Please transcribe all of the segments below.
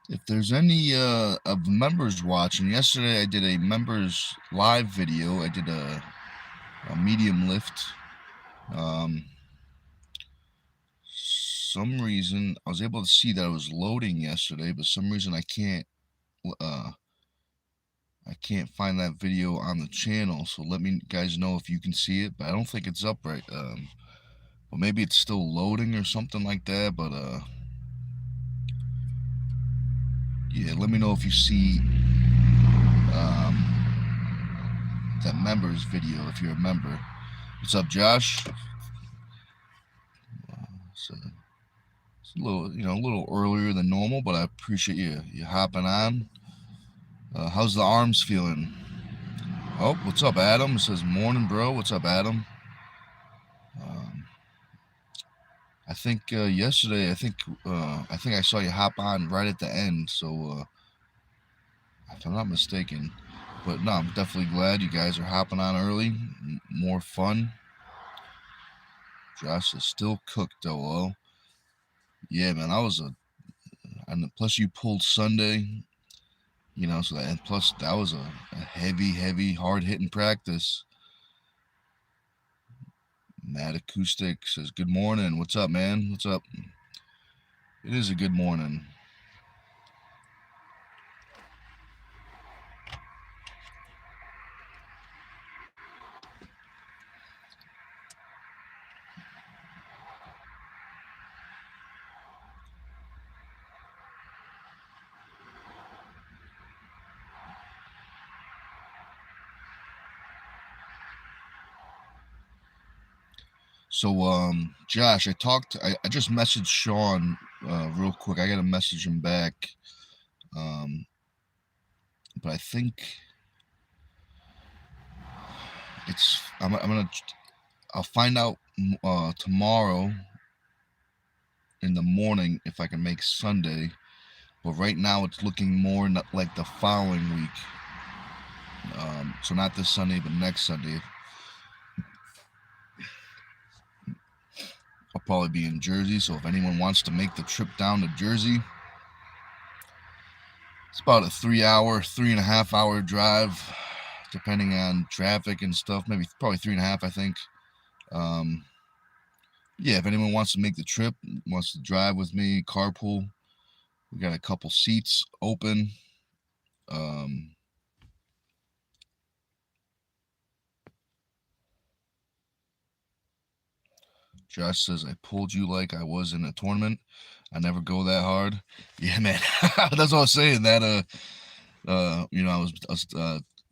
if there's any of members watching, yesterday I did a members live video. I did a medium lift. Some reason I was able to see that it was loading yesterday, but some reason uh, I can't find that video on the channel. So let me guys know if you can see it. But I don't think it's up right. But maybe it's still loading or something like that. But yeah, let me know if you see that members video if you're a member. What's up, Josh? So it's a little, a little earlier than normal, but I appreciate you hopping on. How's the arms feeling? Oh, what's up, Adam? It says morning, bro. What's up, Adam? I think yesterday, I think I saw you hop on right at the end. So if I'm not mistaken, but no, I'm definitely glad you guys are hopping on early. More fun. Josh is still cooked though. Oh, yeah, man. And plus you pulled Sunday. So that, and plus that was a heavy, hard hitting practice. Matt Acoustic says, good morning. What's up, man? What's up? It is a good morning. So, Josh, I just messaged Sean real quick. I got to message him back. But I think I'll find out tomorrow in the morning if I can make Sunday. But right now it's looking more like the following week. So not this Sunday, but next Sunday. I'll probably be in Jersey, so if anyone wants to make the trip down to Jersey, it's about a 3.5 hour drive, depending on traffic and stuff. Probably 3.5, I think. Yeah, if anyone wants to make the trip, wants to drive with me, carpool, we got a couple seats open. Josh says, I pulled you like I was in a tournament. I never go that hard. Yeah, man. That's what I was saying. That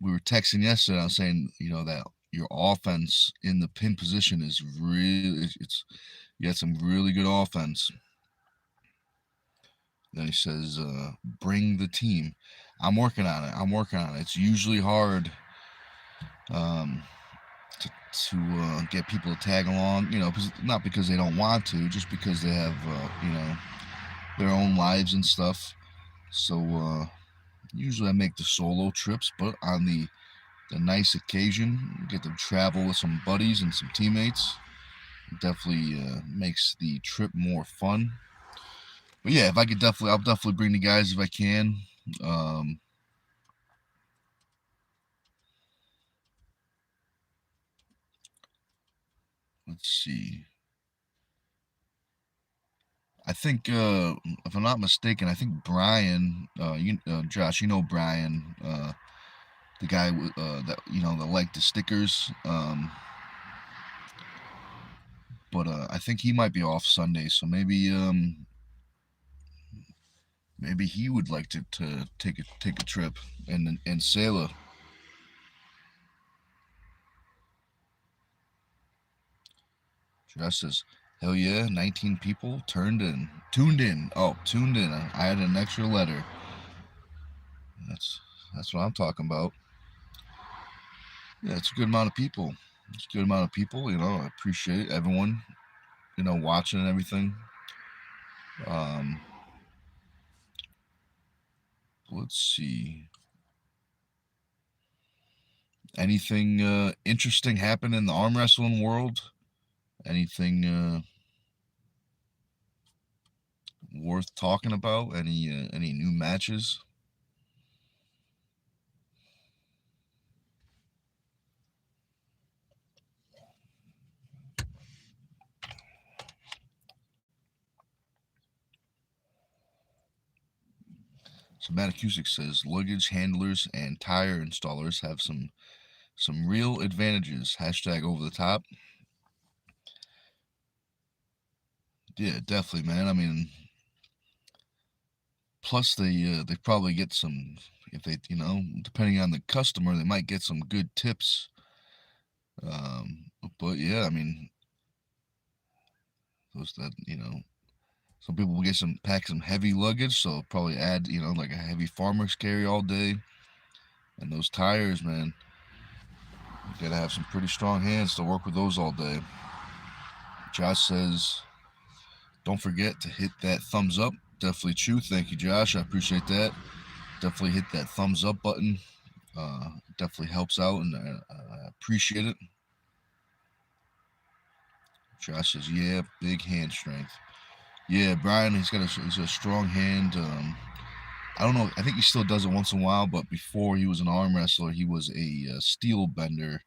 we were texting yesterday. I was saying, that your offense in the pin position is really, you had some really good offense. Then he says, bring the team. I'm working on it. It's usually hard to get people to tag along, not because they don't want to, just because they have, their own lives and stuff. So usually I make the solo trips, but on the nice occasion, get to travel with some buddies and some teammates. It definitely makes the trip more fun. But yeah, if I could I'll definitely bring the guys if I can. Let's see. I think, if I'm not mistaken, I think Brian, Josh, Brian, the guy that that liked the stickers. But I think he might be off Sunday, so maybe he would like to take a trip and sail. Josh says, hell yeah, 19 people tuned in. Oh, tuned in. I had an extra letter. That's what I'm talking about. Yeah, it's a good amount of people. It's a good amount of people. I appreciate everyone, watching and everything. Let's see. Anything interesting happen in the arm wrestling world? Anything? worth talking about? Any new matches? So Matacusic says luggage handlers and tire installers have some real advantages. Hashtag over the top. Yeah, definitely, man. I mean, plus they probably get some, if they, depending on the customer, they might get some good tips. But yeah, I mean, those that some people will get some pack some heavy luggage, so probably add like a heavy farmer's carry all day. And those tires, man, you gotta have some pretty strong hands to work with those all day. Josh says, don't forget to hit that thumbs up. Definitely true. Thank you, Josh. I appreciate that. Definitely hit that thumbs up button. Definitely helps out, and I appreciate it. Josh says, yeah, big hand strength. Yeah, Brian, he's a strong hand. I don't know. I think he still does it once in a while, but before he was an arm wrestler, he was a steel bender.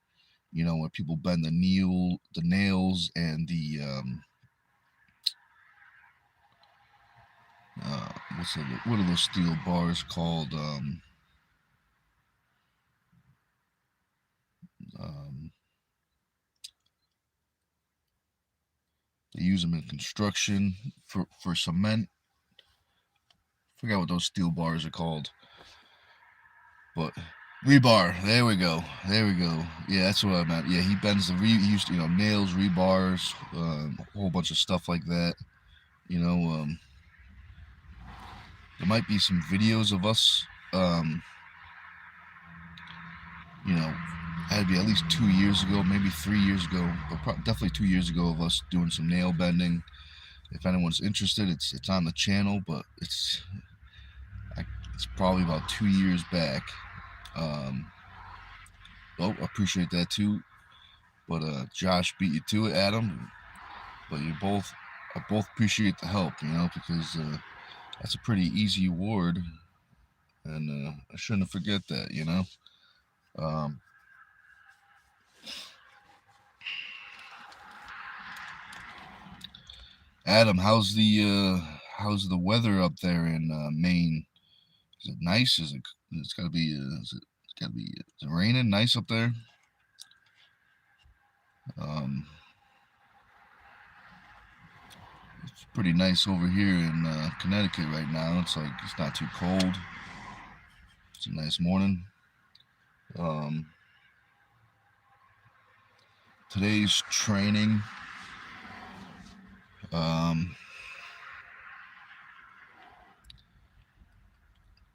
Where people bend the nails, and the what are those steel bars called? Um, they use them in construction for cement. Forgot what those steel bars are called, but rebar. There we go. There we go. Yeah, that's what I meant. Yeah, he bends he used nails, rebars, a whole bunch of stuff like that. You know, there might be some videos of us. You know, had to be at least 2 years ago, maybe 3 years ago, but definitely 2 years ago of us doing some nail bending. If anyone's interested, it's on the channel, but it's probably about 2 years back. Well, I appreciate that too. But Josh beat you to it, Adam. But I both appreciate the help, because that's a pretty easy award, and I shouldn't forget that. Um, Adam, how's the weather up there in Maine? Is it nice? It's gotta be? Is it raining? Nice up there? Um, it's pretty nice over here in Connecticut right now. It's not too cold. It's a nice morning. Um, Today's training.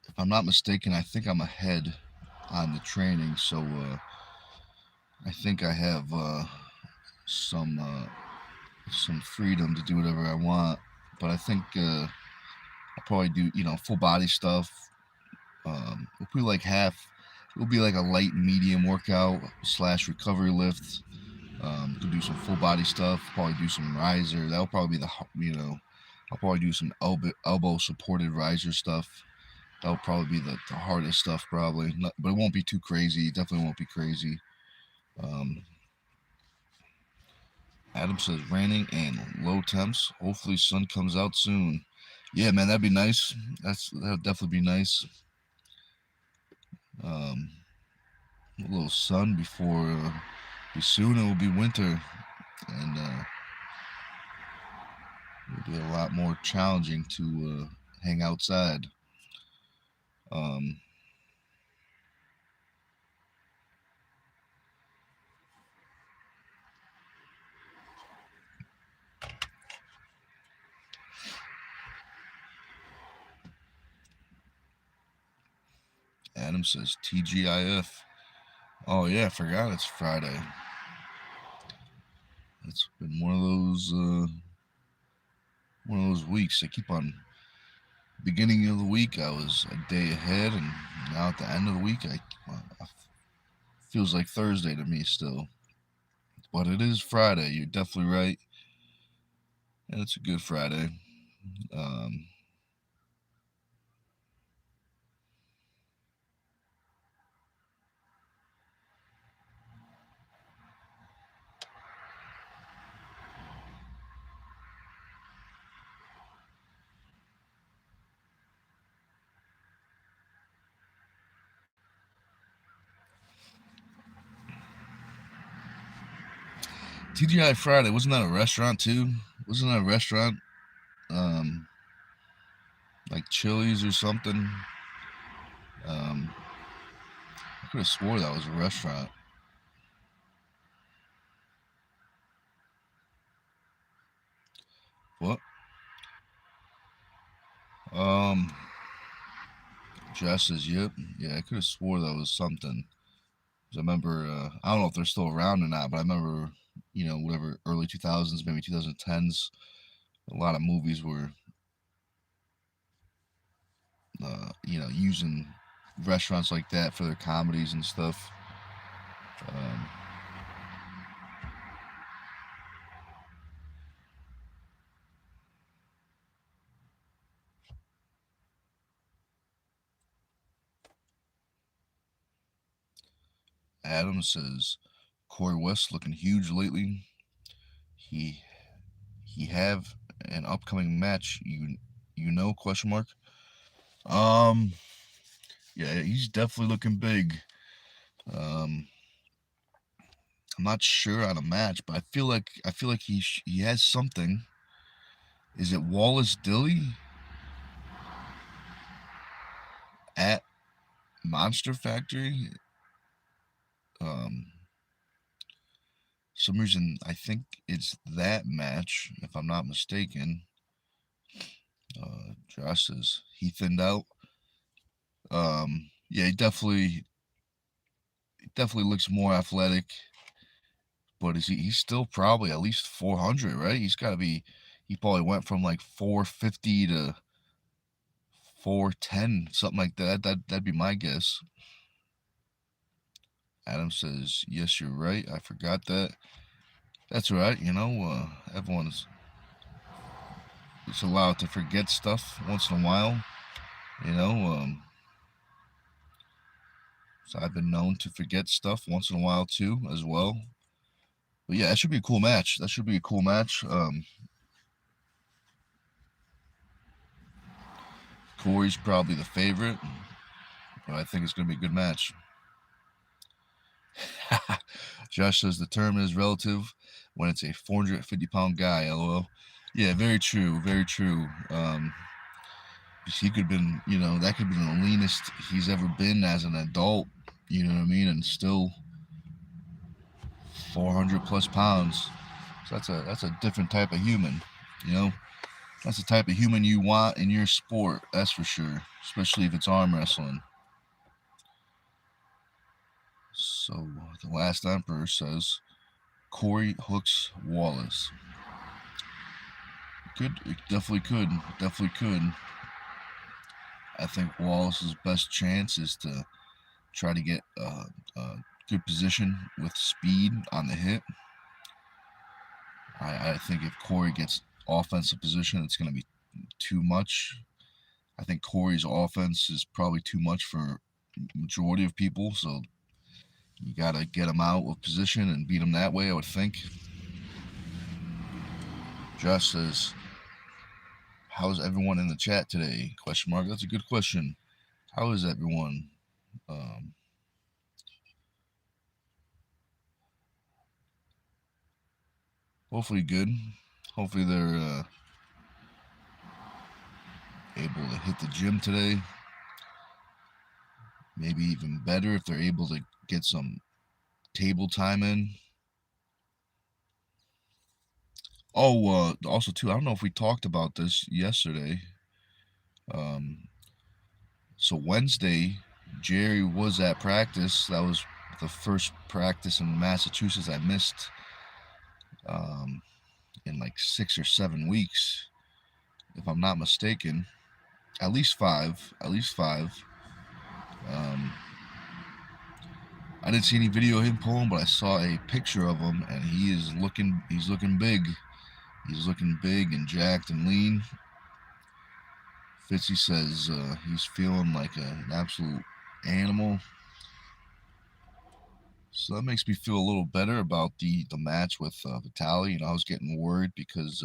If I'm not mistaken, I think I'm ahead on the training, so I think I have some freedom to do whatever I want. But I think I'll probably do full body stuff. It'll be like it'll be like a light medium workout / recovery lift. Could do some full body stuff. Probably do some riser. That'll probably be I'll probably do some elbow supported riser stuff. That'll probably be the hardest stuff, probably. But it won't be too crazy. It definitely won't be crazy. Um, Adam says raining and low temps. Hopefully, sun comes out soon. Yeah, man, that'd be nice. That'd definitely be nice. Um, a little sun before soon it will be winter, and it'll be a lot more challenging to hang outside. Um, Adam says TGIF. Oh yeah, I forgot it's Friday. It's been one of those weeks. I keep on beginning of the week I was a day ahead, and now at the end of the week I feels like Thursday to me still. But it is Friday. You're definitely right, and it's a good Friday. Um, TGI Friday, wasn't that a restaurant too? Wasn't that a restaurant? Um, like Chili's or something? Um, I could have swore that was a restaurant. What? Um, Jess says, yep. Yeah, I could have swore that was something. 'Cause I remember, I don't know if they're still around or not, but I remember, whatever, early 2000s, maybe 2010s, a lot of movies were, using restaurants like that for their comedies and stuff. Um, Adam says, Corey West looking huge lately. He he have an upcoming match. Question mark. Um, yeah, he's definitely looking big. Um, I'm not sure on a match, but I feel like he has something. Is it Wallace Dilly at Monster Factory? Um, some reason I think it's that match, if I'm not mistaken. Josh says he thinned out. Yeah, he definitely looks more athletic, but he's still probably at least 400, right? He's got to be. He probably went from like 450 to 410, something like that. That'd be my guess. Adam says, "Yes, you're right. I forgot that. That's right. Everyone's allowed to forget stuff once in a while. You know, so I've been known to forget stuff once in a while too, as well. But yeah, that should be a cool match. That should be a cool match. Corey's probably the favorite, but I think it's going to be a good match." Josh says the term is relative when it's a 450-pound guy. LOL. Yeah, very true. Very true. He could have been, that could have been the leanest he's ever been as an adult. You know what I mean? And still 400 plus pounds. So that's a different type of human. You know, that's the type of human you want in your sport. That's for sure. Especially if it's arm wrestling. So the last emperor says Corey hooks Wallace. It definitely could. Definitely could. I think Wallace's best chance is to try to get a good position with speed on the hit. I think if Corey gets offensive position, it's going to be too much. I think Corey's offense is probably too much for majority of people, so you got to get him out of position and beat him that way, I would think. Josh says, how's everyone in the chat today? Question mark. That's a good question. How is everyone? Um, Hopefully good. Hopefully they're able to hit the gym today. Maybe even better if they're able to get some table time in. Oh, also too, I don't know if we talked about this yesterday. Um, so Wednesday, Jerry was at practice. That was the first practice in Massachusetts I missed in like 6 or 7 weeks, if I'm not mistaken. At least five. At least five. Um, I didn't see any video of him pulling, but I saw a picture of him, and he's looking big. He's looking big and jacked and lean. Fitzy says he's feeling like an absolute animal. So that makes me feel a little better about the match with Vitaly. I was getting worried because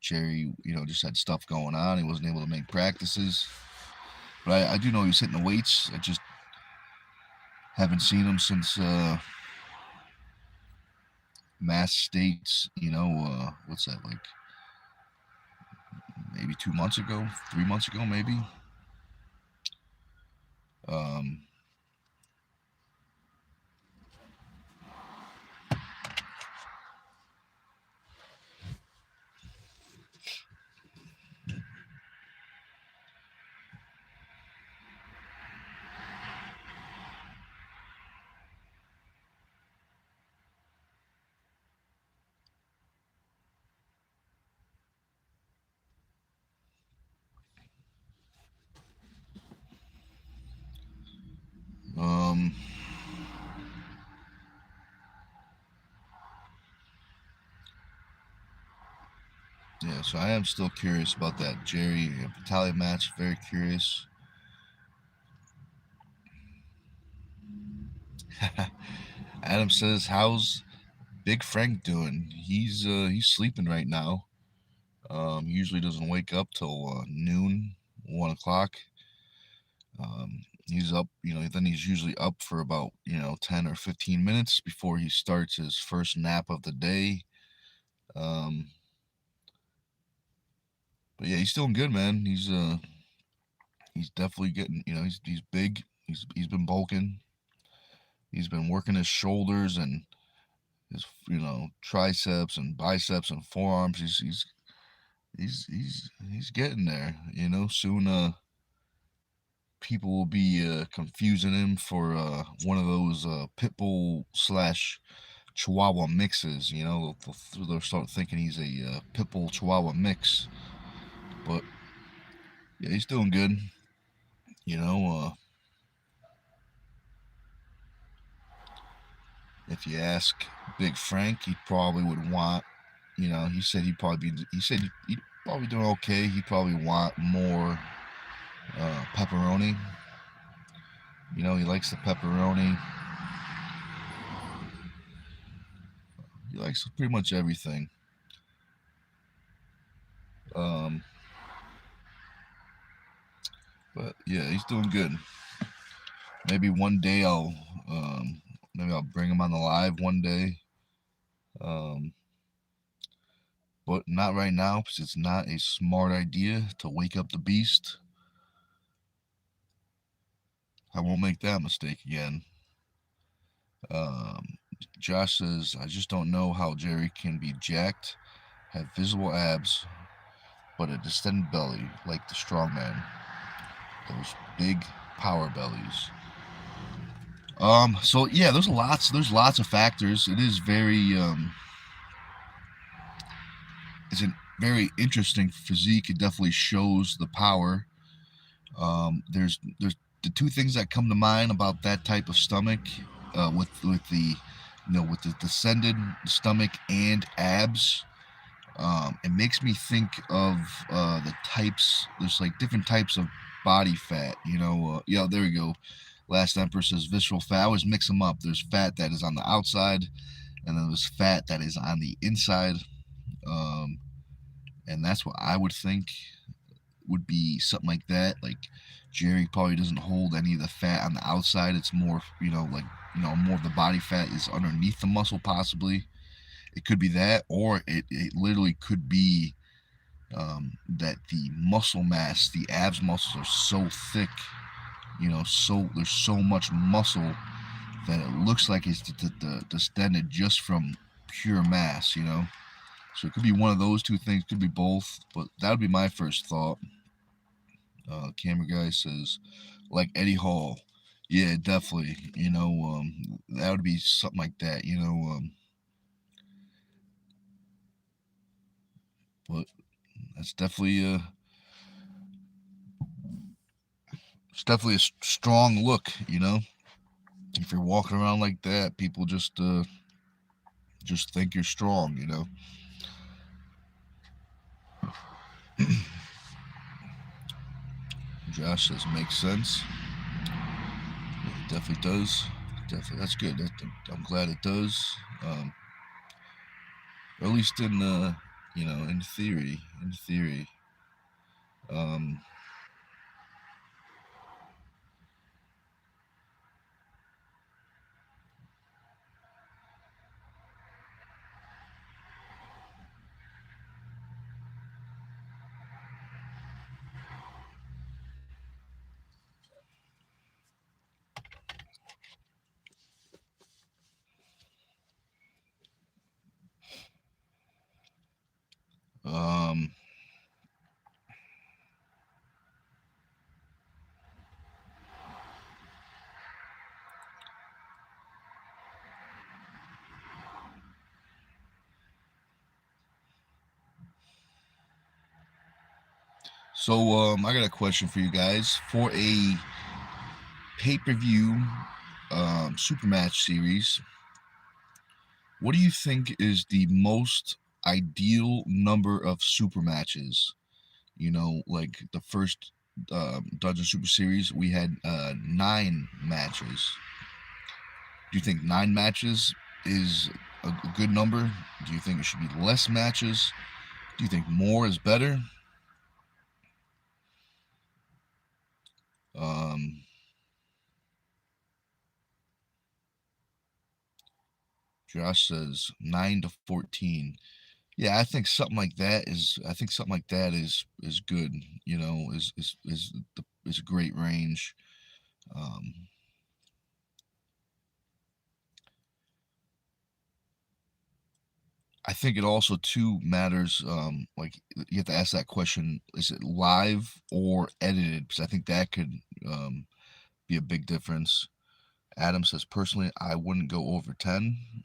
Jerry, just had stuff going on. He wasn't able to make practices. But I do know he was hitting the weights. I just haven't seen him since Mass States. What's that, like maybe 2 months ago, 3 months ago, maybe. Um, um, yeah, so I am still curious about that Jerry Vitaly match. Very curious. Adam says, "How's Big Frank doing? He's sleeping right now. He usually doesn't wake up till noon, 1 o'clock. He's up, then he's usually up for about 10 or 15 minutes before he starts his first nap of the day. Um, but yeah, he's doing good, man. He's definitely getting, he's big. He's been bulking. He's been working his shoulders and his triceps and biceps and forearms. He's getting there. Soon people will be confusing him for one of those pit bull slash Chihuahua mixes. They'll start thinking he's a pit bull Chihuahua mix. But yeah, he's doing good. You know, uh, if you ask Big Frank, he probably would want. He said he'd probably doing okay. He'd probably want more pepperoni. He likes the pepperoni. He likes pretty much everything. Um, but yeah, he's doing good. Maybe one day maybe I'll bring him on the live one day. Um, but not right now because it's not a smart idea to wake up the beast. I won't make that mistake again. Um, Josh says, I just don't know how Jerry can be jacked, have visible abs, but a distended belly like the strongman. Those big power bellies. So yeah, there's lots of factors. It's a very interesting physique. It definitely shows the power. There's the two things that come to mind about that type of stomach, with the descended stomach and abs. It makes me think of the types. There's like different types of body fat. Yeah, there we go. Last Emperor says visceral fat. I always mix them up. There's fat that is on the outside, and then there's fat that is on the inside. Um, and that's what I would think would be something like that. Like Jerry probably doesn't hold any of the fat on the outside. It's more, more of the body fat is underneath the muscle, possibly. It could be that, or it literally could be that the muscle mass, the abs muscles are so thick, so there's so much muscle that it looks like it's distended just from pure mass. So it could be one of those two things, could be both, but that would be my first thought. Camera guy says, like Eddie Hall. Yeah, definitely. That would be something like that. But that's definitely a strong look. If you're walking around like that, people just think you're strong. Josh says makes sense. It definitely does. Definitely, that's good. I'm glad it does. Or at least in in theory. In theory. Um, um, I got a question for you guys. For a pay-per-view super match series, what do you think is the most ideal number of super matches? Like the first Dungeon Super Series, we had 9 matches. Do you think 9 matches is a good number? Do you think it should be less matches? Do you think more is better? Um, Josh says 9 to 14. Yeah, I think something like that is. I think something like that is good. Is a great range. Um, I think it also too matters. Like you have to ask that question: is it live or edited? Because I think that could um, be a big difference. Adam says personally, I wouldn't go over 10.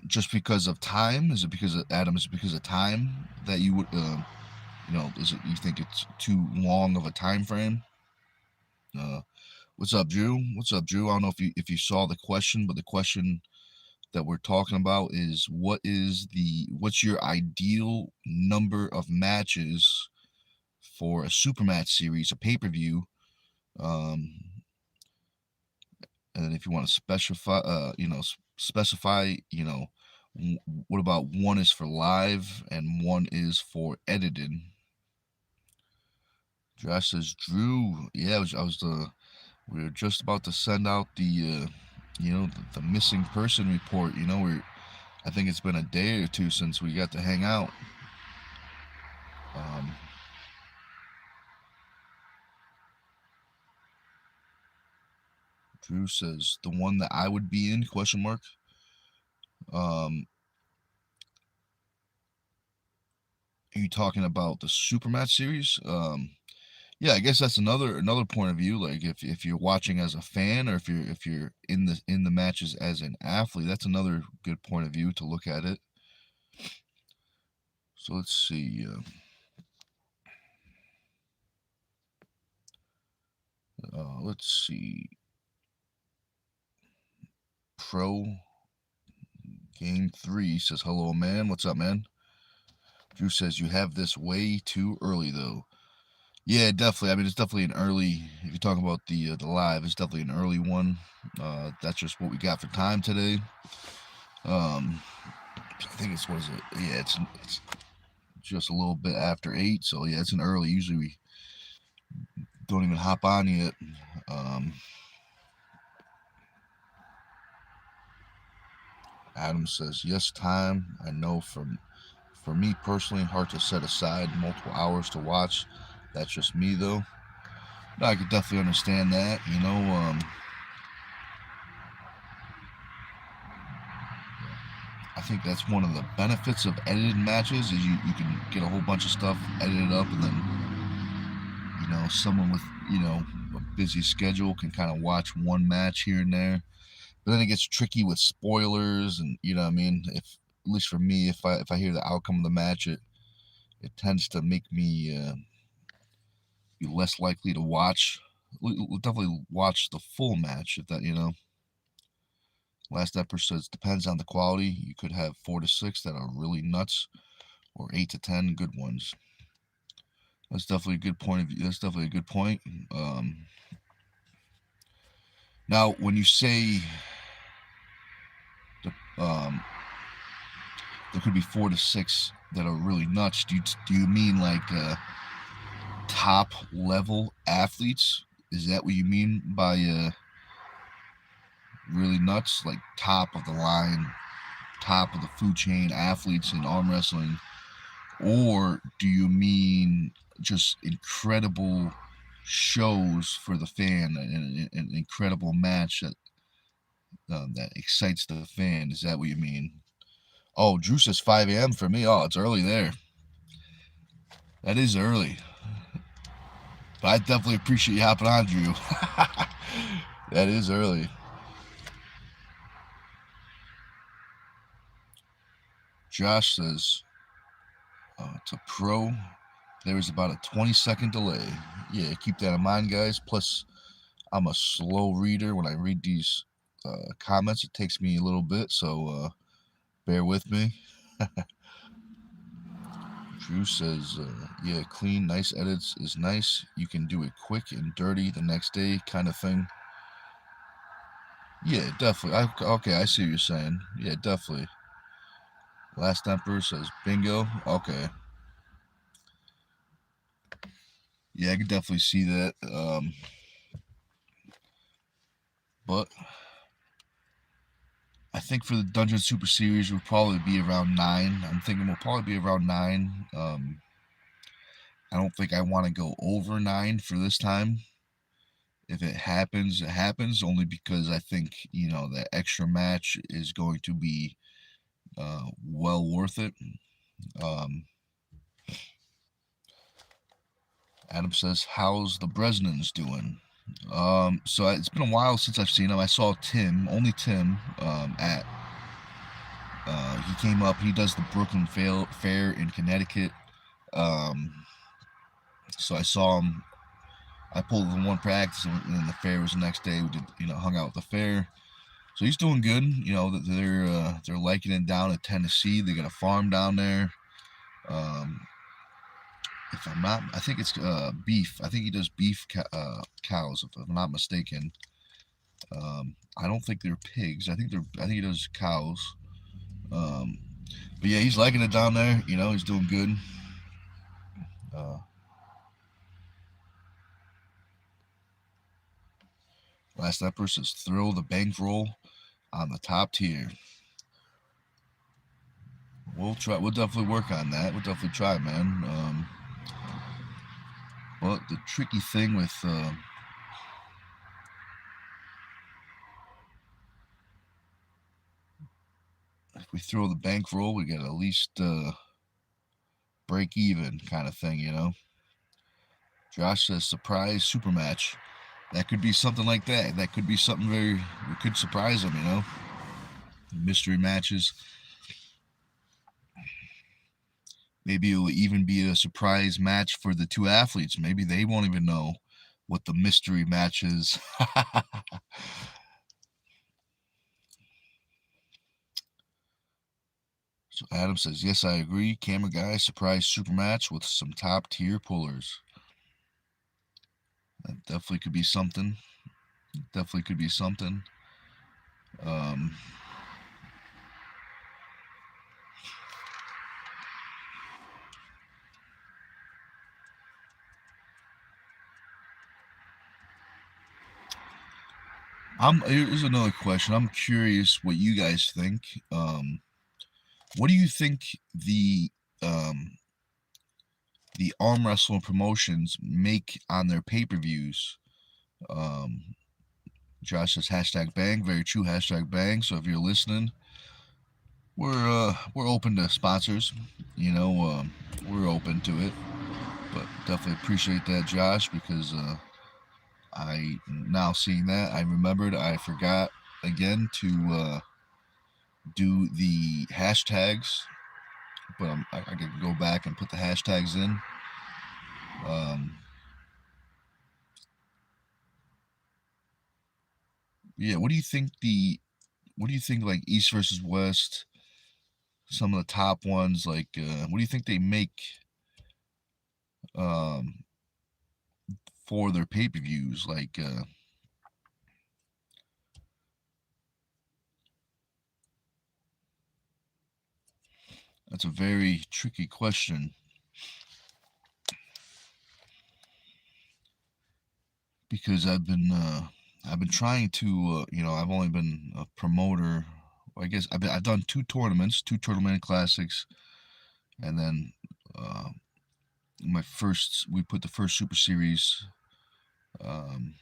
Just because of time? Is it because of Adam? Is it because of time that you would? Is it you think it's too long of a time frame? Uh, what's up, Drew? What's up, Drew? I don't know if you saw the question, but the question that we're talking about is what's your ideal number of matches for a super match series, a pay-per-view, um, and then if you want to specify, what about one is for live and one is for edited? Josh says, Drew, yeah, we were just about to send out the missing person report. I think it's been a day or two since we got to hang out. Um, Drew says the one that I would be in? Question mark. Um, are you talking about the Supermatch series? Yeah, I guess that's another point of view. Like if you're watching as a fan, or if you're in the matches as an athlete, that's another good point of view to look at it. So let's see. Let's see. Pro Game 3 says, hello, man. What's up, man? Drew says, you have this way too early, though. Yeah, definitely. I mean, it's definitely an early, if you're talking about the live, it's definitely an early one. That's just what we got for time today. I think what is it? Yeah, it's just a little bit after 8. So, yeah, it's an early. Usually we don't even hop on yet. Um, Adam says, yes, time. I know for me personally, hard to set aside multiple hours to watch. That's just me, though. No, I could definitely understand that. I think that's one of the benefits of edited matches is you can get a whole bunch of stuff edited up, and then someone with a busy schedule can kind of watch one match here and there. But then it gets tricky with spoilers, and what I mean, if at least for me, if I hear the outcome of the match, it tends to make me be less likely to watch. We'll definitely watch the full match if that. Last episode says depends on the quality. You could have 4 to 6 that are really nuts, or 8 to 10 good ones. That's definitely a good point of view. That's definitely a good point. Now, when you say the, there could be 4 to 6 that are really nuts, do you mean like top level athletes? Is that what you mean by really nuts? Like top of the line, top of the food chain athletes in arm wrestling? Or do you mean just incredible shows for the fan, an incredible match that excites the fan? Is that what you mean? Oh, Drew says 5 a.m. for me. Oh, it's early there. That is early. But I definitely appreciate you hopping on, Drew. That is early. Josh says, to pro, there is about a 20-second delay. Yeah, keep that in mind, guys. Plus, I'm a slow reader. When I read these comments, it takes me a little bit, so bear with me. Drew says, yeah, clean, nice edits is nice. You can do it quick and dirty the next day kind of thing. Yeah, definitely. Okay, I see what you're saying. Yeah, definitely. Last Emperor says, bingo. Okay. Yeah, I can definitely see that. But I think for the Dungeon Super Series, we'll probably be around 9. I'm thinking we'll probably be around 9. I don't think I want to go over 9 for this time. If it happens, it happens, only because I think, that extra match is going to be well worth it. Adam says, how's the Bresnans doing? So it's been a while since I've seen him. I saw Tim, only Tim, at he came up. He does the Brooklyn Fair in Connecticut. So I saw him. I pulled in one practice, and then the fair was the next day. We did, hung out at the fair. So he's doing good. They're liking it down in Tennessee. They got a farm down there. If I'm not, I think it's beef. I think he does beef cows, if I'm not mistaken. I don't think they're pigs. I think he does cows. But yeah, he's liking it down there. He's doing good. Last Emperor says throw the bankroll on the top tier. We'll try. We'll definitely work on that. We'll definitely try, man. But the tricky thing with if we throw the bankroll, we got to at least break even, kind of thing. Josh says surprise super match. That could be something like that. That could be something we could surprise them. Mystery matches. Maybe it will even be a surprise match for the two athletes. Maybe they won't even know what the mystery match is. So Adam says, yes, I agree. Camera guy, surprise super match with some top tier pullers. That definitely could be something. Definitely could be something. Here's another question. I'm curious what you guys think. What do you think the arm wrestling promotions make on their pay-per-views? Josh says hashtag bang. Very true. Hashtag bang. So if you're listening, we're open to sponsors. We're open to it. But definitely appreciate that, Josh, because I now seeing that I remembered I forgot again to do the hashtags, but I can go back and put the hashtags in. Yeah, what do you think like East versus West, some of the top ones, like what do you think they make um, for their pay-per-views. Like, that's a very tricky question because I've been trying to I've only been a promoter. I guess I've done two tournaments, two tournament classics, and then uh, my first we put the first Super Series um,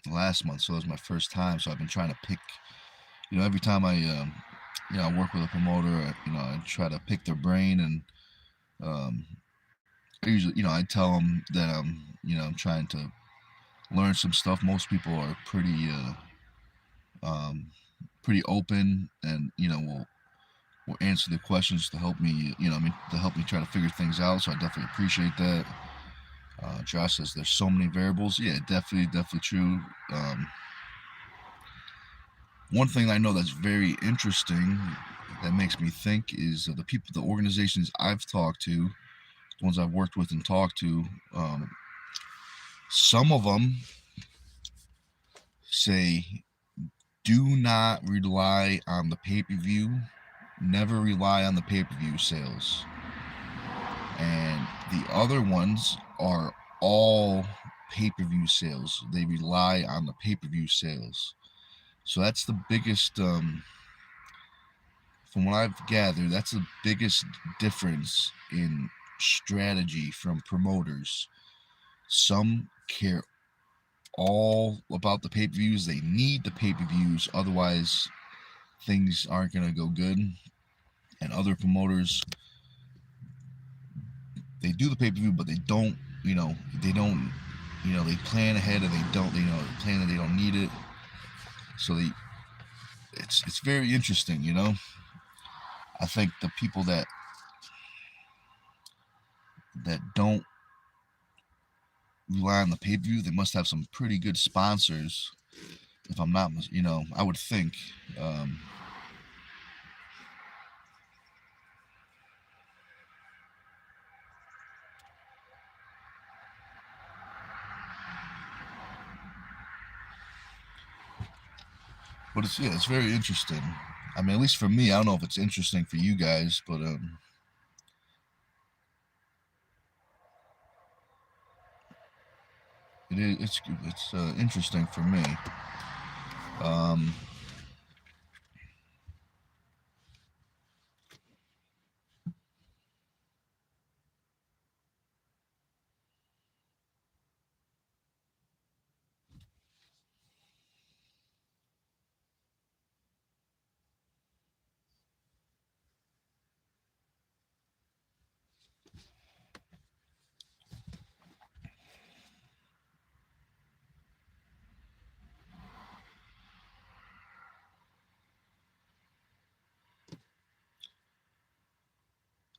last month, so it was my first time. So I've been trying to pick, every time I work with a promoter, I try to pick their brain, and um, I usually, I tell them that I'm trying to learn some stuff. Most people are um, pretty open, and will answer the questions to help me, to help me try to figure things out. So I definitely appreciate that. Josh says there's so many variables. Yeah, definitely true. Um, One thing I know that's very interesting that makes me think is the people, the organizations I've talked to, the ones I've worked with and talked to. Some of them say do not rely on the pay-per-view. Never rely on the pay-per-view sales. And the other ones are all pay-per-view sales. They rely on the pay-per-view sales. So that's the biggest, from what I've gathered, that's the biggest difference in strategy from promoters. Some care all about the pay-per-views. They need the pay-per-views, otherwise things aren't going to go good. And other promoters, they do the pay-per-view, but they don't, they don't, they plan ahead and they don't, plan that they don't need it. So it's very interesting, I think the people that don't rely on the pay-per-view, they must have some pretty good sponsors. If I'm not, I would think. Um, but it's very interesting. I mean, at least for me, I don't know if it's interesting for you guys, but it is. It's interesting for me. Um,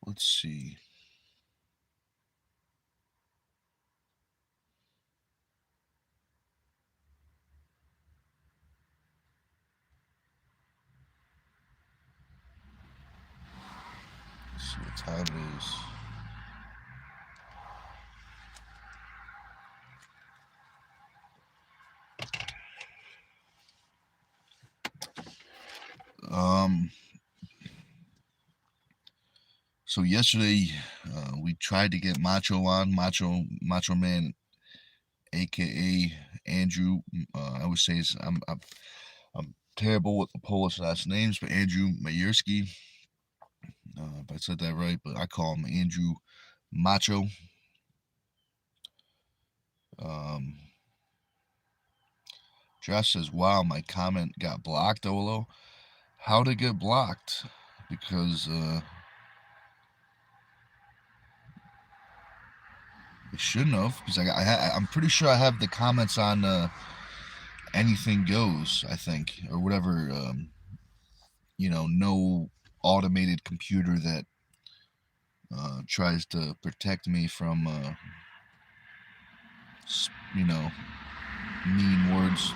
let's see. Let's see what time it is. Um, so yesterday, we tried to get Macho on, Macho Man, aka Andrew. I would say I'm terrible with the Polish last names, but Andrew Majewski. If I said that right, but I call him Andrew Macho. Um, Josh says, "Wow, my comment got blocked." Olo, how to get blocked? Because it shouldn't have. Because I'm pretty sure I have the comments on anything goes. I think, or whatever. No automated computer that tries to protect me from you know mean words.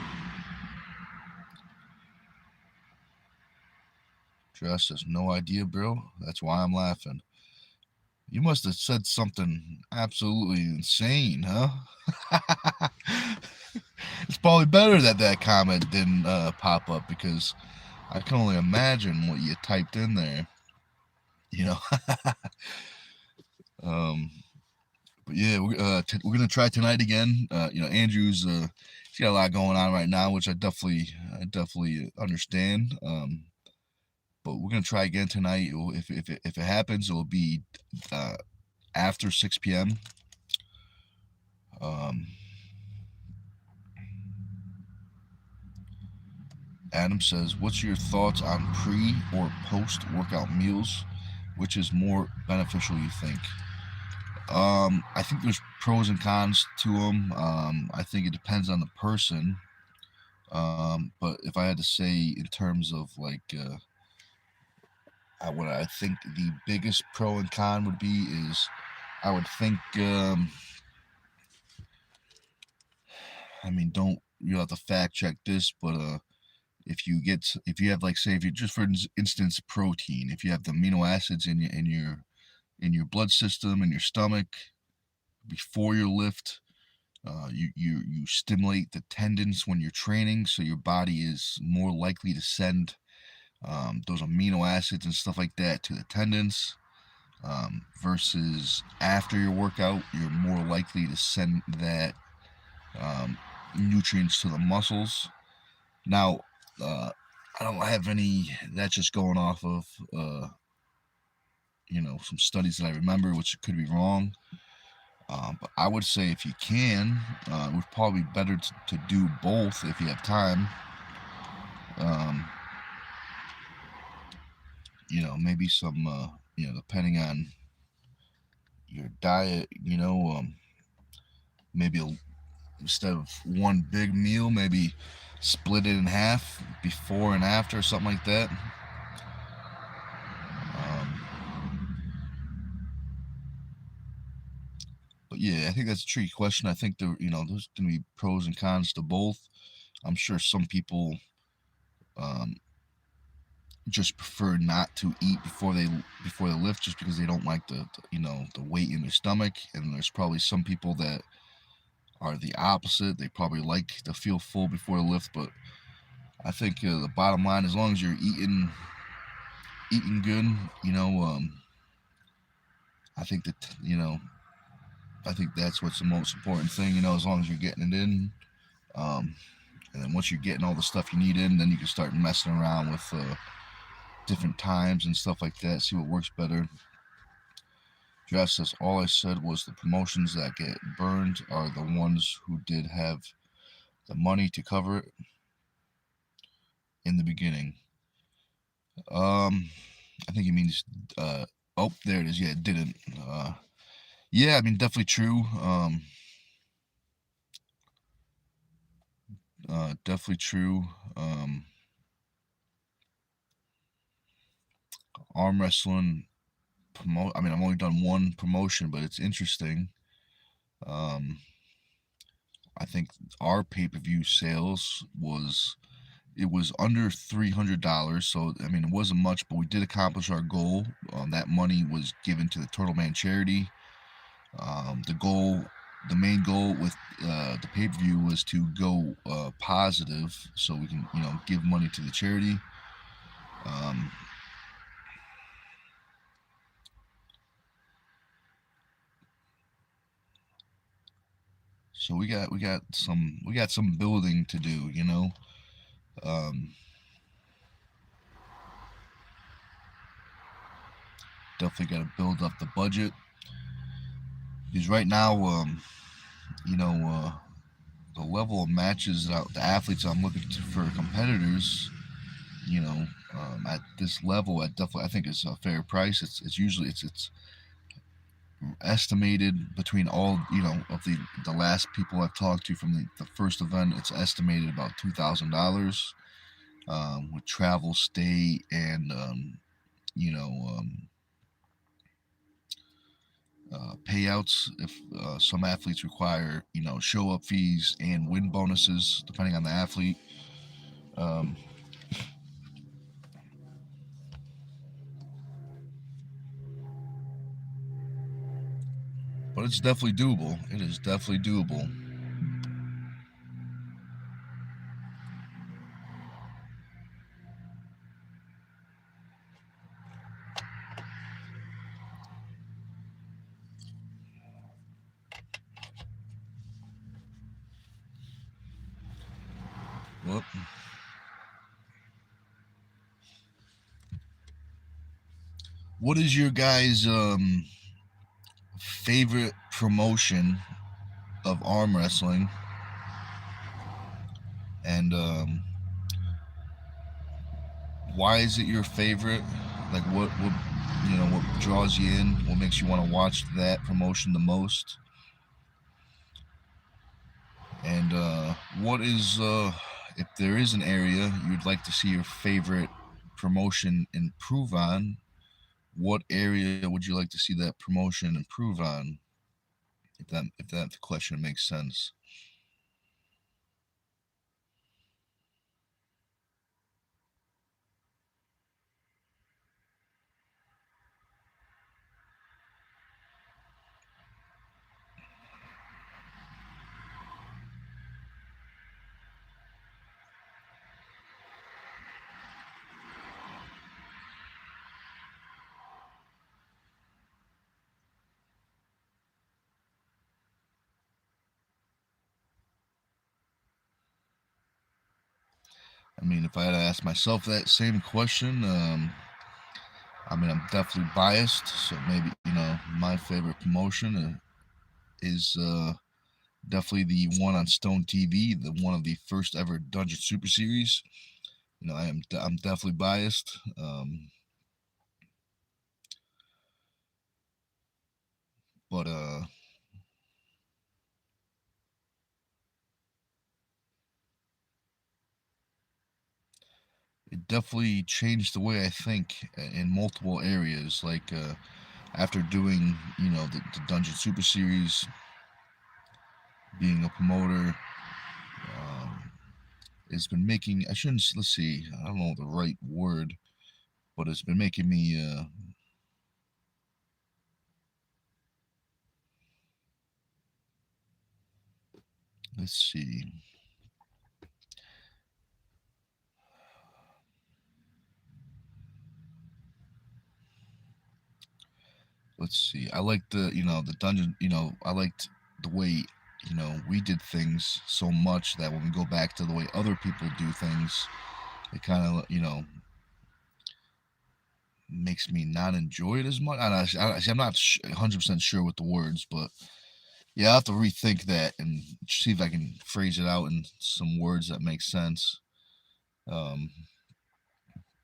Josh says, "No idea, bro. That's why I'm laughing." You must have said something absolutely insane, huh? It's probably better that that comment didn't pop up because I can only imagine what you typed in there. You know. um, but yeah, we're gonna try tonight again. Andrew's he's got a lot going on right now, which I definitely understand. But we're gonna try again tonight. If it happens, it will be uh, after 6 p.m. Um, Adam says, "What's your thoughts on pre or post workout meals? Which is more beneficial, you think?" I think there's pros and cons to them. I think it depends on the person. But if I had to say in terms of like what I think the biggest pro and con would be is I would think I mean don't you have to fact check this, but if you have like say if you just for instance protein, if you have the amino acids in your blood system in your stomach before your lift, you stimulate the tendons when you're training, so your body is more likely to send those amino acids and stuff like that to the tendons. Versus after your workout, you're more likely to send that um, nutrients to the muscles. Now, uh, I don't have any. That's just going off of some studies that I remember, which could be wrong. But I would say if you can, it would probably be better to do both if you have time. Um, maybe some, depending on your diet, maybe instead of one big meal, maybe split it in half before and after, something like that. But yeah, I think that's a tricky question. I think there's going to be pros and cons to both. I'm sure some people um, just prefer not to eat before they lift just because they don't like the weight in their stomach, and there's probably some people that are the opposite. They probably like to feel full before the lift. But I think the bottom line, as long as you're eating good, I think that I think that's what's the most important thing. As long as you're getting it in, um, and then once you're getting all the stuff you need in, then you can start messing around with different times and stuff like that. See what works better. Jeff says, all I said was the promotions that get burned are the ones who did have the money to cover it in the beginning. I think he means, oh, there it is. Yeah, it didn't. Yeah, I mean, definitely true. Definitely true. Arm wrestling I mean, I've only done one promotion, but it's interesting. Um, I think our pay-per-view sales was under $300. So I mean, it wasn't much, but we did accomplish our goal. That money was given to the Turtle Man charity. The main goal with the pay-per-view was to go positive, so we can give money to the charity. Um, so we got some building to do. Um, Definitely got to build up the budget because right now, you know, the level of matches that the athletes I'm looking for competitors, you know, at this level, I think it's a fair price. It's usually it's estimated between all of the last people I've talked to from the first event. It's estimated about $2,000 with travel, stay, and you know. Payouts if some athletes require show up fees and win bonuses depending on the athlete. um, but it's definitely doable. It is definitely doable. Well, what is your guys' favorite promotion of arm wrestling? And why is it your favorite? Like what what draws you in? What makes you want to watch that promotion the most? And what is if there is an area you'd like to see your favorite promotion improve on? What area would you like to see that promotion improve on? If that question makes sense. I mean, if I had to ask myself that same question, I mean, I'm definitely biased, so maybe my favorite promotion is definitely the one on Stone TV, the one of the first ever Dungeon Super Series. I'm definitely biased, but it definitely changed the way I think in multiple areas. Like after doing the Dungeon Super Series, being a promoter, um, it's been making I shouldn't let's see I don't know the right word, but it's been making me let's see I like the dungeon. I liked the way we did things so much that when we go back to the way other people do things, it kind of makes me not enjoy it as much. I'm not 100% sure with the words, but yeah, I have to rethink that and see if I can phrase it out in some words that make sense. Um,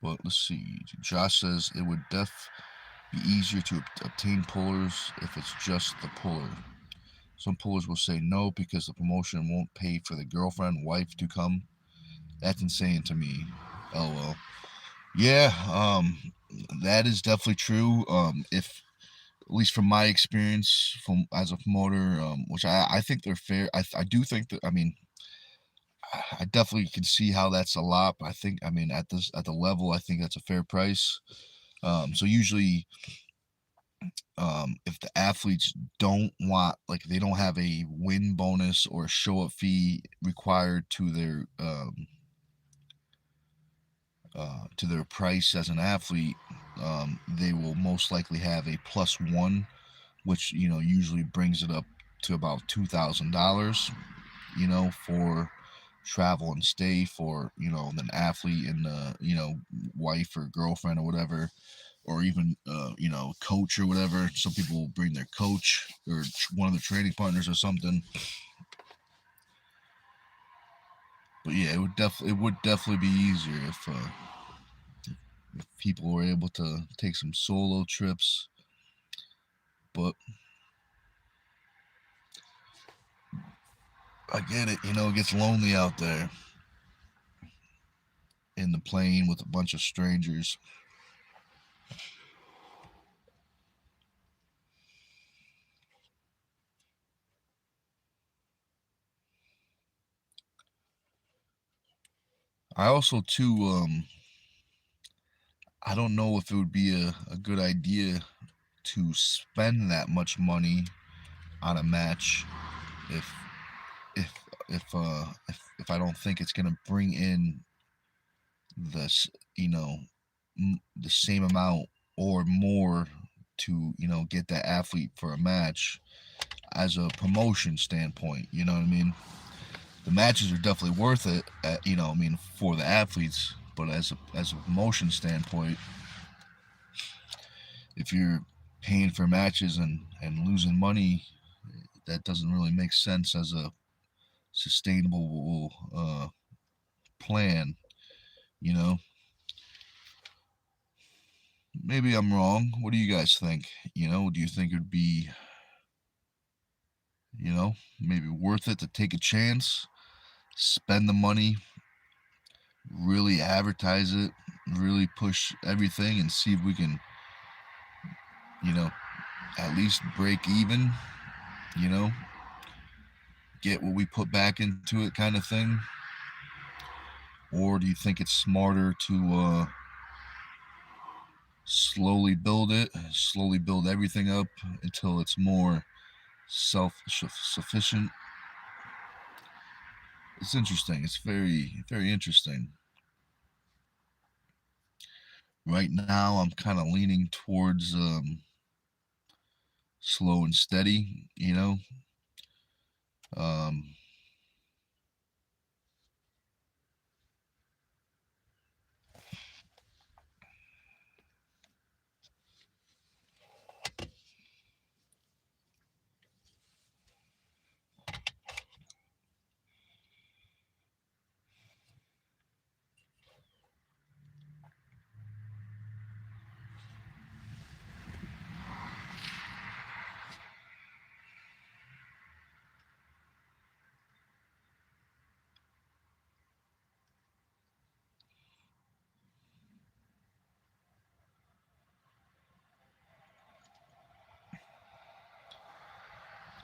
but let's see. Josh says it would be easier to obtain pullers if it's just the puller. Some pullers will say no because the promotion won't pay for the girlfriend, wife to come. That's insane to me. Oh well. Yeah, that is definitely true. If at least from my experience from as a promoter, which I think they're fair. I do think that I definitely can see how that's a lot. But I mean at the level I think that's a fair price. So usually if the athletes don't want like they don't have a win bonus or a show up fee required to their price as an athlete, they will most likely have a plus one, which usually brings it up to about $2,000, for travel and stay for an athlete and wife or girlfriend or whatever, or even coach or whatever. Some people will bring their coach or one of their training partners or something. But yeah, it would definitely be easier if people were able to take some solo trips. But I get it, it gets lonely out there in the plane with a bunch of strangers. I also too I don't know if it would be a good idea to spend that much money on a match if if if I don't think it's gonna bring in this, you know, the same amount or more to, get that athlete for a match as a promotion standpoint. You know what I mean? The matches are definitely worth it, for the athletes. But as a promotion standpoint, if you're paying for matches and losing money, that doesn't really make sense as a sustainable plan. You know, maybe I'm wrong. What do you guys think? Do you think it'd be, maybe worth it to take a chance, spend the money, really advertise it, really push everything, and see if we can, you know, at least break even, you know, get what we put back into it, kind of thing? Or do you think it's smarter to slowly build everything up until it's more self-sufficient? It's interesting. It's very, very interesting. Right now, I'm kind of leaning towards slow and steady, Um,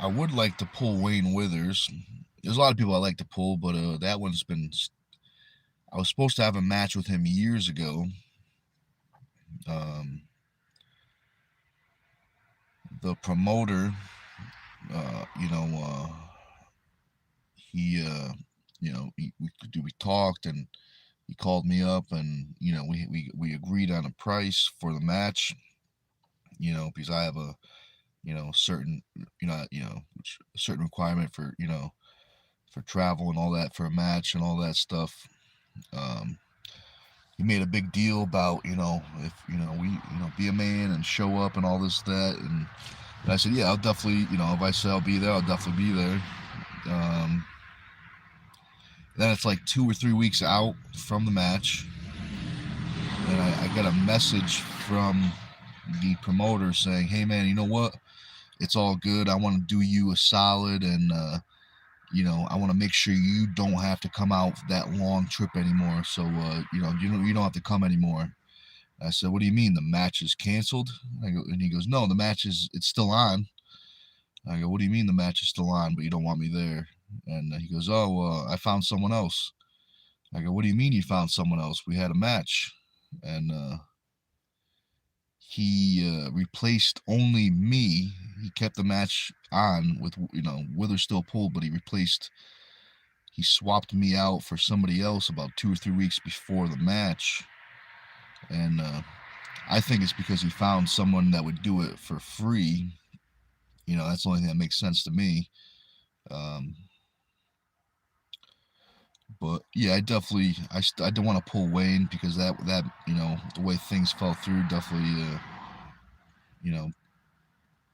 I would like to pull Wayne Withers. There's a lot of people I like to pull, but that one's been. I was supposed to have a match with him years ago. Um, the promoter, uh, you know, uh, he, we talked, and he called me up, and we agreed on a price for the match. Because I have a certain a certain requirement for for travel and all that for a match and all that stuff. Um, he made a big deal about if we be a man and show up and all this that, and I said, yeah, I'll definitely, if I say I'll be there, I'll definitely be there. Um, then it's like 2 or 3 weeks out from the match, and I got a message from the promoter saying, hey man, you know what, it's all good, I want to do you a solid, and I want to make sure you don't have to come out that long trip anymore, so you don't have to come anymore. I said, what do you mean, the match is canceled? And he goes, no, the match it's still on. I go, what do you mean the match is still on, but you don't want me there? And he goes, oh, I found someone else. I go, what do you mean you found someone else? We had a match. And he replaced only me. He kept the match on with, Withers still pulled, but he swapped me out for somebody else about 2 or 3 weeks before the match. And I think it's because he found someone that would do it for free. That's the only thing that makes sense to me. Um, but yeah, I don't want to pull Wayne because that the way things fell through definitely you know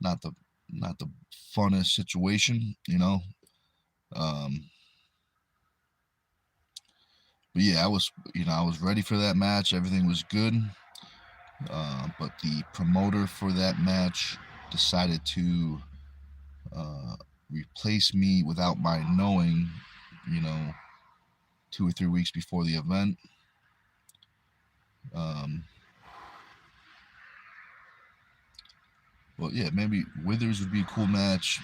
not the not the funnest situation. Um, but yeah, I was ready for that match. Everything was good. But the promoter for that match decided to uh, replace me without my knowing, you know, 2 or 3 weeks before the event. Um, but yeah, maybe Withers would be a cool match.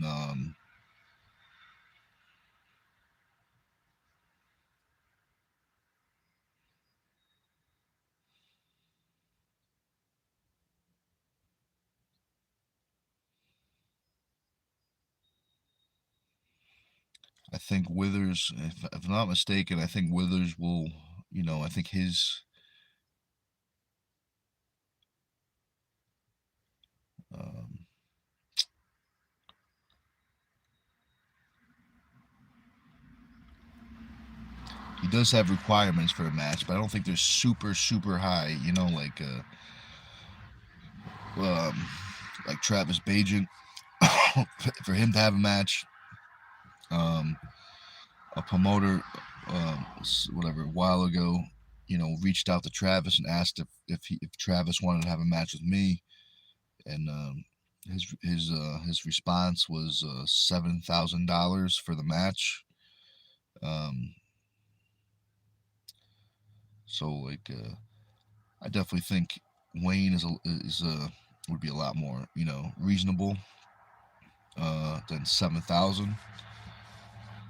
Um, I think Withers, if I'm not mistaken, I think Withers will, I think his, um, he does have requirements for a match, but I don't think they're super, super high, um, like Travis Bajent, for him to have a match. Um, a promoter, whatever, a while ago, reached out to Travis and asked if Travis wanted to have a match with me, and his response was $7,000 for the match. Um, so I definitely think Wayne would be a lot more reasonable than 7,000.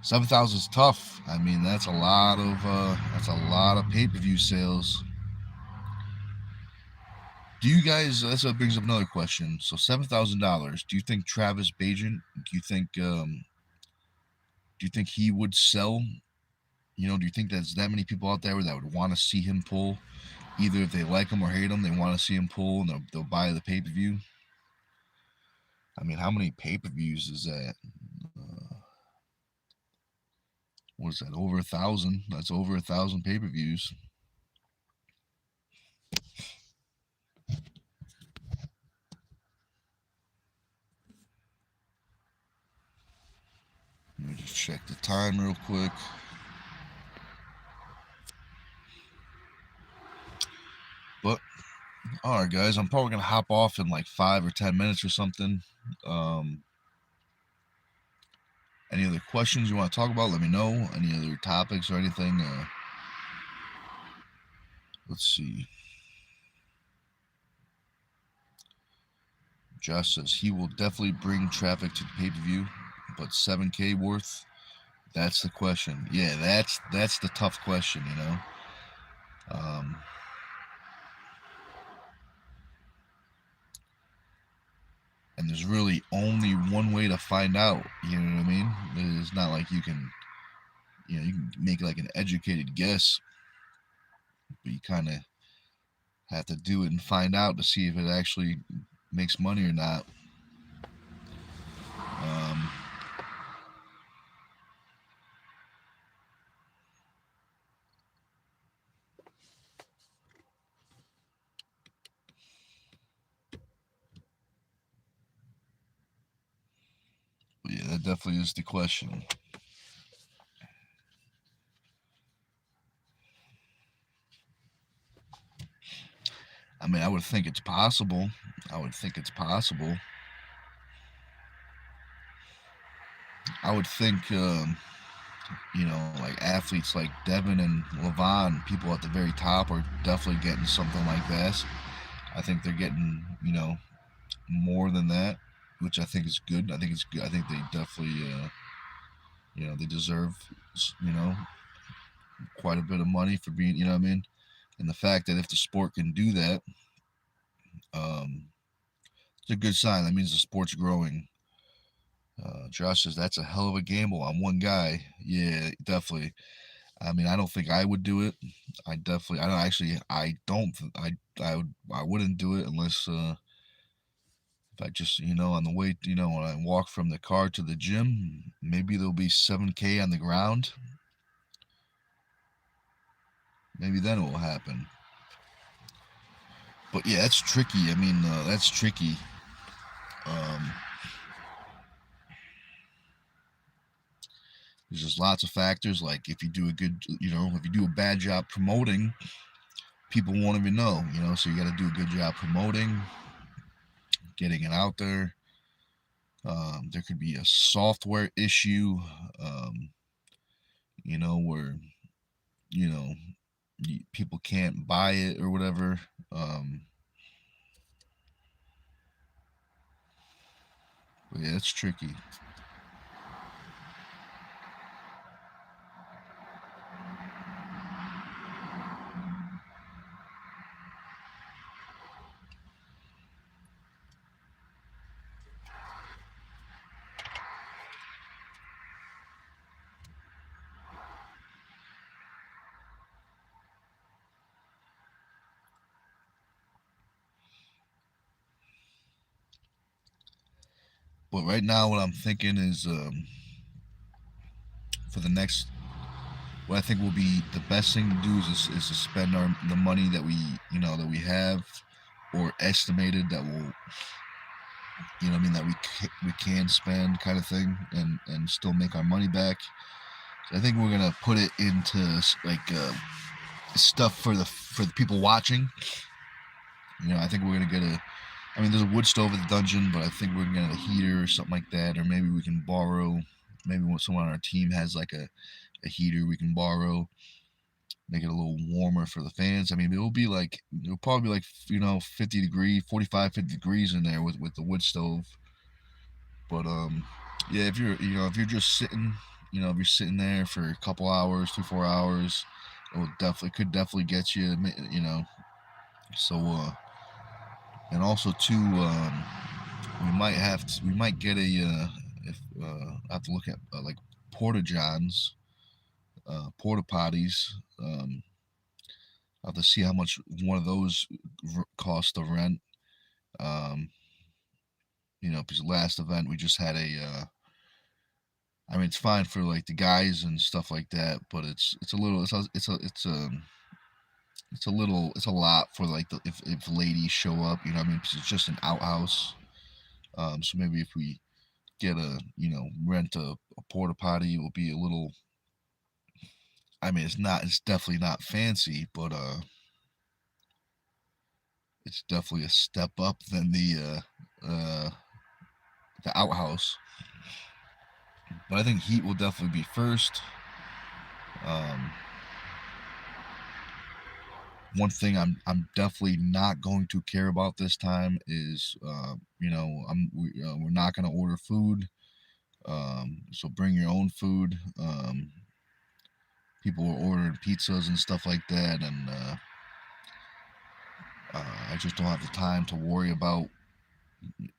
7,000 is tough. I mean, that's a lot of pay-per-view sales. Do you guys? That brings up another question. So $7,000. Do you think Travis Bajent? Do you think he would sell? Do you think there's that many people out there that would want to see him pull? Either if they like him or hate him, they want to see him pull, and they'll buy the pay per view. I mean, how many pay per views is that? What is that? Over 1,000. That's over 1,000 pay per views. Let me just check the time real quick. But all right, guys, I'm probably gonna hop off in like 5 or 10 minutes or something. Um, any other questions you want to talk about? Let me know. Any other topics or anything? Let's see. Josh says he will definitely bring traffic to the pay per view, but 7K worth. That's the question. Yeah, that's the tough question. Um, and there's really only one way to find out. You know what I mean? It's not like you can make like an educated guess, but you kind of have to do it and find out to see if it actually makes money or not. Um, but yeah, that definitely is the question. I mean, I would think it's possible. I would think it's possible. I would think, like athletes like Devin and Levon, people at the very top are definitely getting something like that. I think they're getting, more than that, which I think is good. I think it's good. I think they definitely, they deserve, you know, quite a bit of money for being, you know what I mean? And the fact that if the sport can do that, um, it's a good sign. That means the sport's growing. Josh says that's a hell of a gamble on one guy. Yeah, definitely. I mean, I don't think I would do it. I definitely, I don't actually, I don't, I wouldn't do it unless, if I just, on the way, when I walk from the car to the gym, maybe there'll be 7K on the ground. Maybe then it will happen. But yeah, that's tricky. I mean, that's tricky. Um, there's just lots of factors. Like if you do a good, if you do a bad job promoting, people won't even know. So you got to do a good job promoting, getting it out there. There could be a software issue, where you know people can't buy it or whatever. But yeah, it's tricky. But right now, what I'm thinking is for the next, what I think will be the best thing to do is to spend the money that that we have or estimated that will, I mean, that we can spend, kind of thing, and still make our money back. So I think we're gonna put it into like stuff for the people watching. I think we're gonna get I mean, there's a wood stove at the dungeon, but I think we're gonna get a heater or something like that, or maybe we can borrow. Maybe when someone on our team has like a heater, we can borrow, make it a little warmer for the fans. I mean, it'll probably be like 50 degrees, 45, 50 degrees in there with the wood stove. But yeah, if you're just sitting, if you're sitting there for a couple hours, 4 hours, could definitely get you, So and also too, we might get if I have to look at like porta johns, porta potties. I have to see how much one of those cost to rent. Um, because last event we just had I mean, it's fine for like the guys and stuff like that, but it's a little it's a lot for like if ladies show up, I mean, because it's just an outhouse. So maybe if we get rent a porta potty, it will be a little. I mean, it's definitely not fancy, but it's definitely a step up than the outhouse. But I think heat will definitely be first. Um, One thing I'm definitely not going to care about this time is we're not going to order food. So bring your own food. People are ordering pizzas and stuff like that, and I just don't have the time to worry about.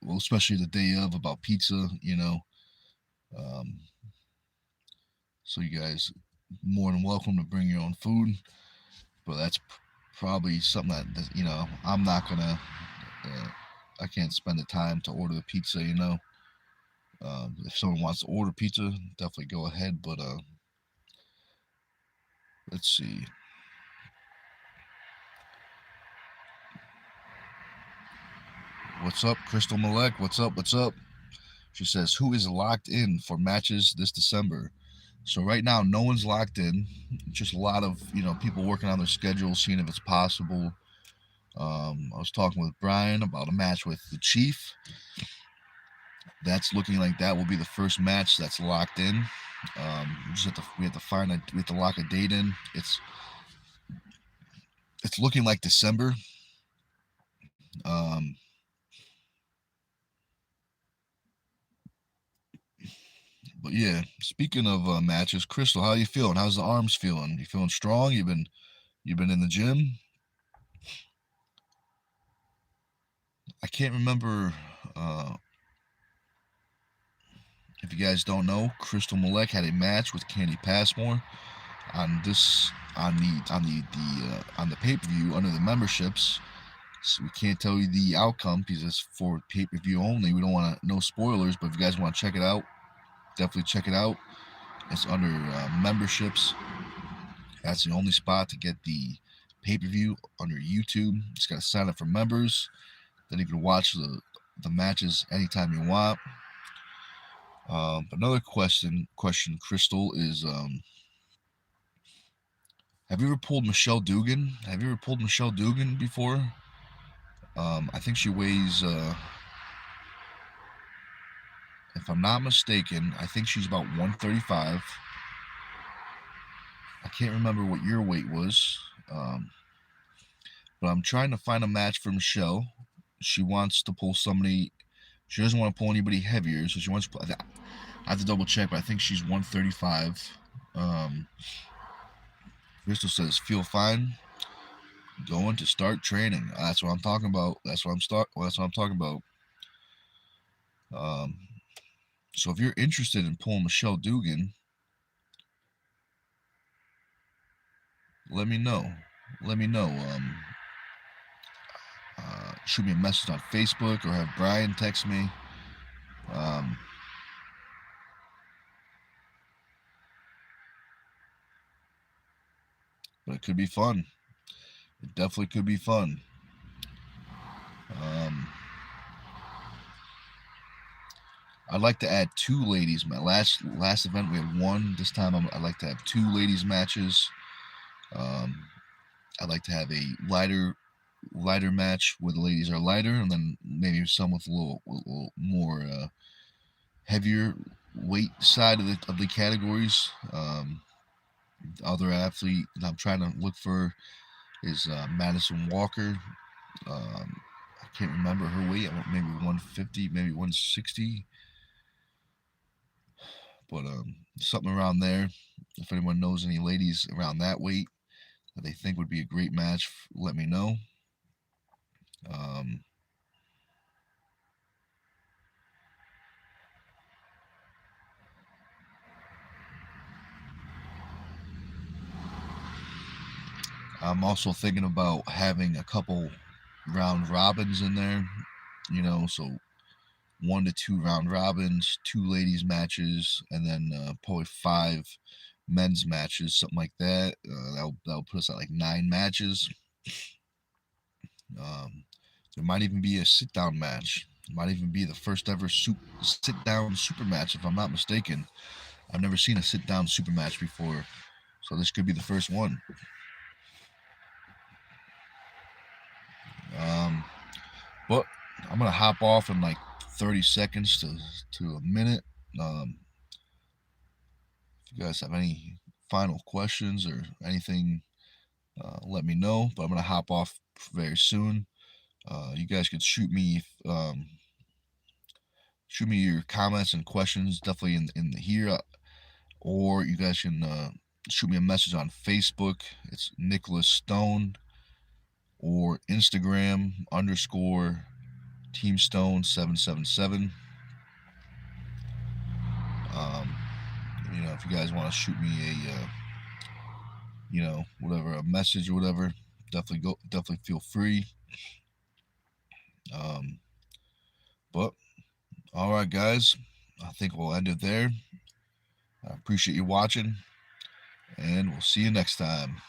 Well, especially the day of, about pizza. Um, so you guys more than welcome to bring your own food, but that's probably something that I'm not gonna. I can't spend the time to order the pizza. If someone wants to order pizza, definitely go ahead. But let's see. What's up, Crystal Malek? What's up? What's up? She says, who is locked in for matches this December? So right now, no one's locked in. Just a lot of people working on their schedule, seeing if it's possible. I was talking with Brian about a match with the Chief. That's looking like that will be the first match that's locked in. We have to lock a date in. It's looking like December. Um, but yeah, speaking of matches, Crystal, how you feeling? How's the arms feeling? You feeling strong? You've been in the gym? I can't remember. If you guys don't know, Crystal Malek had a match with Candy Passmore on the pay-per-view under the memberships. So we can't tell you the outcome because it's for pay-per-view only. We don't want no spoilers, but if you guys want to check it out, definitely check it out. It's under memberships. That's the only spot to get the pay-per-view under YouTube. You just got to sign up for members. Then you can watch the matches anytime you want. Another question, Crystal, is have you ever pulled Michelle Dugan? Have you ever pulled Michelle Dugan before? I think she weighs, if I'm not mistaken, I think she's about 135. I can't remember what your weight was, but I'm trying to find a match for Michelle. She wants to pull somebody. She doesn't want to pull anybody heavier, so she wants to pull. I have to double check, but I think she's 135. Crystal says, "Feel fine. Going to start training." That's what I'm talking about. That's what I'm talking about. So if you're interested in pulling Michelle Dugan, let me know. Shoot me a message on Facebook or have Brian text me. Um, but it could be fun. It definitely could be fun. Um, I'd like to add 2 ladies. My last event we had 1. This time I'd like to have 2 ladies matches. Um, I'd like to have a lighter match where the ladies are lighter, and then maybe some with a little more heavier weight side of the categories. Other athlete that I'm trying to look for is Madison Walker. I can't remember her weight. Maybe 150, maybe 160, but something around there. If anyone knows any ladies around that weight that they think would be a great match, let me know. Um, I'm also thinking about having a couple round robins in there, so 1 to 2 round robins, 2 ladies matches, and then probably 5 men's matches, something like that. That'll put us at like 9 matches. Um, there might even be a sit down match. It might even be the first ever sit down super match, if I'm not mistaken. I've never seen a sit down super match before, so this could be the first one. Um, but I'm gonna hop off in like 30 seconds to a minute. If you guys have any final questions or anything, let me know. But I'm gonna hop off very soon. You guys could shoot me your comments and questions definitely in here, or you guys can shoot me a message on Facebook. It's Nicholas Stone, or Instagram _ Team Stone 777. Um, if you guys want to shoot me whatever, a message or whatever, definitely feel free. Um, but all right, guys, I think we'll end it there. I appreciate you watching, and we'll see you next time.